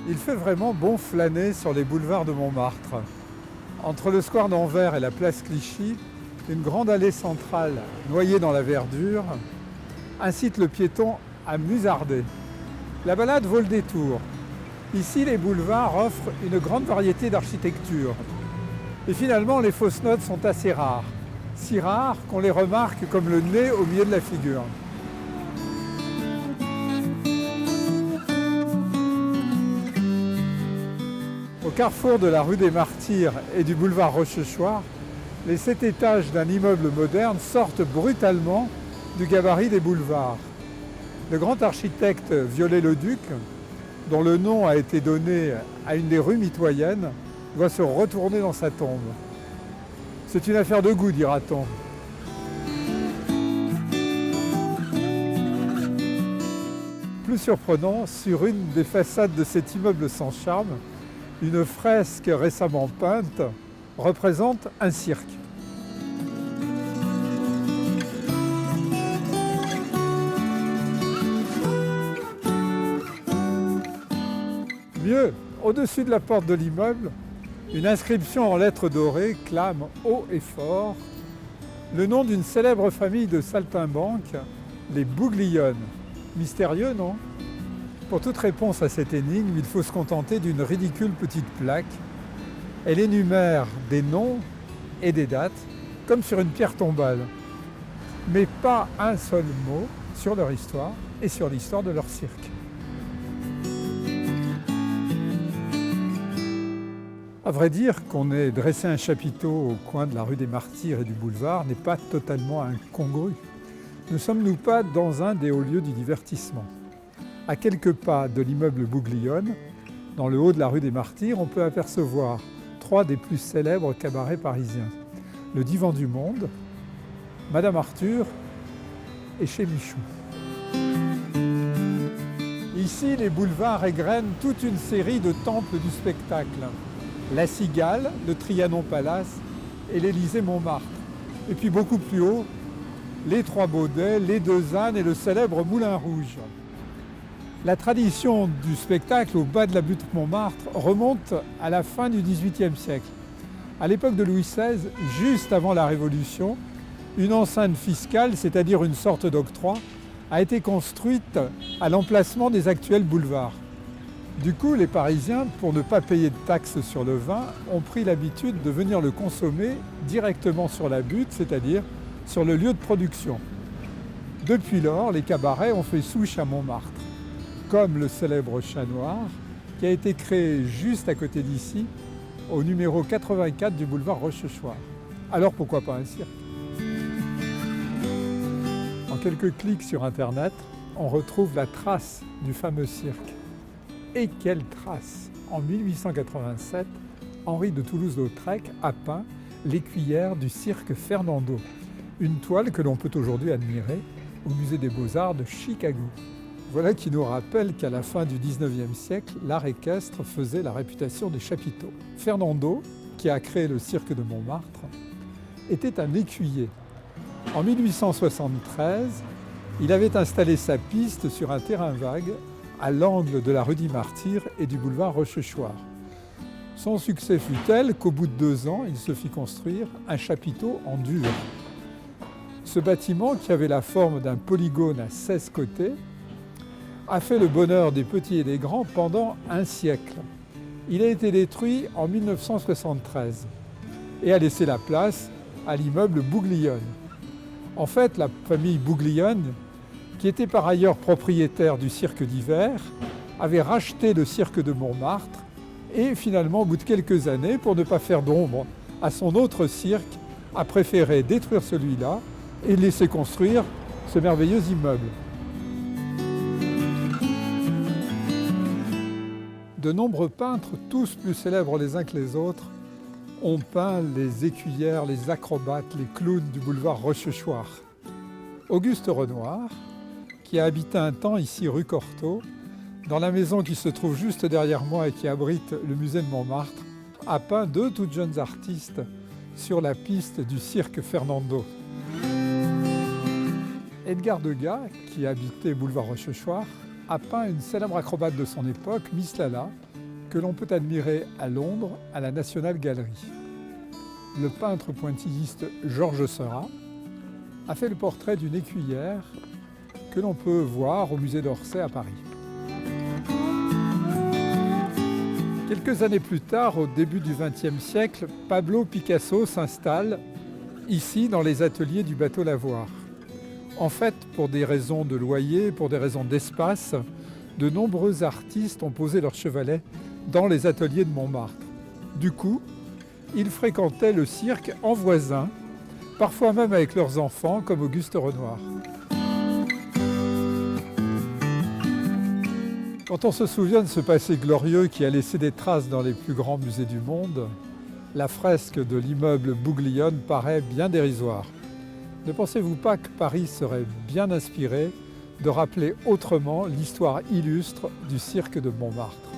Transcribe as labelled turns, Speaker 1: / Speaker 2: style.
Speaker 1: Il fait vraiment bon flâner sur les boulevards de Montmartre. Entre le square d'Anvers et la place Clichy, une grande allée centrale noyée dans la verdure incite le piéton à musarder. La balade vaut le détour. Ici, les boulevards offrent une grande variété d'architecture. Et finalement, les fausses notes sont assez rares. Si rares qu'on les remarque comme le nez au milieu de la figure. Au carrefour de la rue des Martyrs et du boulevard Rochechouart, les 7 étages d'un immeuble moderne sortent brutalement du gabarit des boulevards. Le grand architecte Viollet-le-Duc, dont le nom a été donné à une des rues mitoyennes, doit se retourner dans sa tombe. C'est une affaire de goût, dira-t-on. Plus surprenant, sur une des façades de cet immeuble sans charme, une fresque récemment peinte représente un cirque. Mieux, au-dessus de la porte de l'immeuble, une inscription en lettres dorées clame haut et fort le nom d'une célèbre famille de saltimbanques, les Bouglione. Mystérieux, non ? Pour toute réponse à cette énigme, il faut se contenter d'une ridicule petite plaque. Elle énumère des noms et des dates, comme sur une pierre tombale, mais pas un seul mot sur leur histoire et sur l'histoire de leur cirque. À vrai dire, qu'on ait dressé un chapiteau au coin de la rue des Martyrs et du boulevard n'est pas totalement incongru. Ne sommes-nous pas dans un des hauts lieux du divertissement ? À quelques pas de l'immeuble Bouglione, dans le haut de la rue des Martyrs, on peut apercevoir 3 des plus célèbres cabarets parisiens. Le Divan du Monde, Madame Arthur et Chez Michou. Ici, les boulevards égrènent toute une série de temples du spectacle. La Cigale, le Trianon Palace et l'Élysée Montmartre. Et puis beaucoup plus haut, les Trois Baudets, les Deux Ânes et le célèbre Moulin Rouge. La tradition du spectacle au bas de la butte Montmartre remonte à la fin du XVIIIe siècle. À l'époque de Louis XVI, juste avant la Révolution, une enceinte fiscale, c'est-à-dire une sorte d'octroi, a été construite à l'emplacement des actuels boulevards. Du coup, les Parisiens, pour ne pas payer de taxes sur le vin, ont pris l'habitude de venir le consommer directement sur la butte, c'est-à-dire sur le lieu de production. Depuis lors, les cabarets ont fait souche à Montmartre, comme le célèbre Chat Noir, qui a été créé juste à côté d'ici, au numéro 84 du boulevard Rochechouart. Alors pourquoi pas un cirque ? En quelques clics sur Internet, on retrouve la trace du fameux cirque. Et quelle trace ! En 1887, Henri de Toulouse-Lautrec a peint l'écuyère du cirque Fernando, une toile que l'on peut aujourd'hui admirer au Musée des Beaux-Arts de Chicago. Voilà qui nous rappelle qu'à la fin du XIXe siècle, l'art équestre faisait la réputation des chapiteaux. Fernando, qui a créé le cirque de Montmartre, était un écuyer. En 1873, il avait installé sa piste sur un terrain vague à l'angle de la rue des Martyrs et du boulevard Rochechouart. Son succès fut tel qu'au bout de 2 ans, il se fit construire un chapiteau en dur. Ce bâtiment, qui avait la forme d'un polygone à 16 côtés, a fait le bonheur des petits et des grands pendant un siècle. Il a été détruit en 1973 et a laissé la place à l'immeuble Bouglione. En fait, la famille Bouglione, qui était par ailleurs propriétaire du cirque d'hiver, avait racheté le cirque de Montmartre et finalement, au bout de quelques années, pour ne pas faire d'ombre à son autre cirque, a préféré détruire celui-là et laisser construire ce merveilleux immeuble. De nombreux peintres, tous plus célèbres les uns que les autres, ont peint les écuyères, les acrobates, les clowns du boulevard Rochechouart. Auguste Renoir, qui a habité un temps ici rue Cortot, dans la maison qui se trouve juste derrière moi et qui abrite le musée de Montmartre, a peint 2 toutes jeunes artistes sur la piste du cirque Fernando. Edgar Degas, qui habitait boulevard Rochechouart, a peint une célèbre acrobate de son époque, Miss Lala, que l'on peut admirer à Londres à la National Gallery. Le peintre pointilliste Georges Seurat a fait le portrait d'une écuyère que l'on peut voir au musée d'Orsay à Paris. Quelques années plus tard, au début du XXe siècle, Pablo Picasso s'installe ici dans les ateliers du bateau Lavoir. En fait, pour des raisons de loyer, pour des raisons d'espace, de nombreux artistes ont posé leur chevalet dans les ateliers de Montmartre. Du coup, ils fréquentaient le cirque en voisin, parfois même avec leurs enfants, comme Auguste Renoir. Quand on se souvient de ce passé glorieux qui a laissé des traces dans les plus grands musées du monde, la fresque de l'immeuble Bouglione paraît bien dérisoire. Ne pensez-vous pas que Paris serait bien inspiré de rappeler autrement l'histoire illustre du cirque de Montmartre ?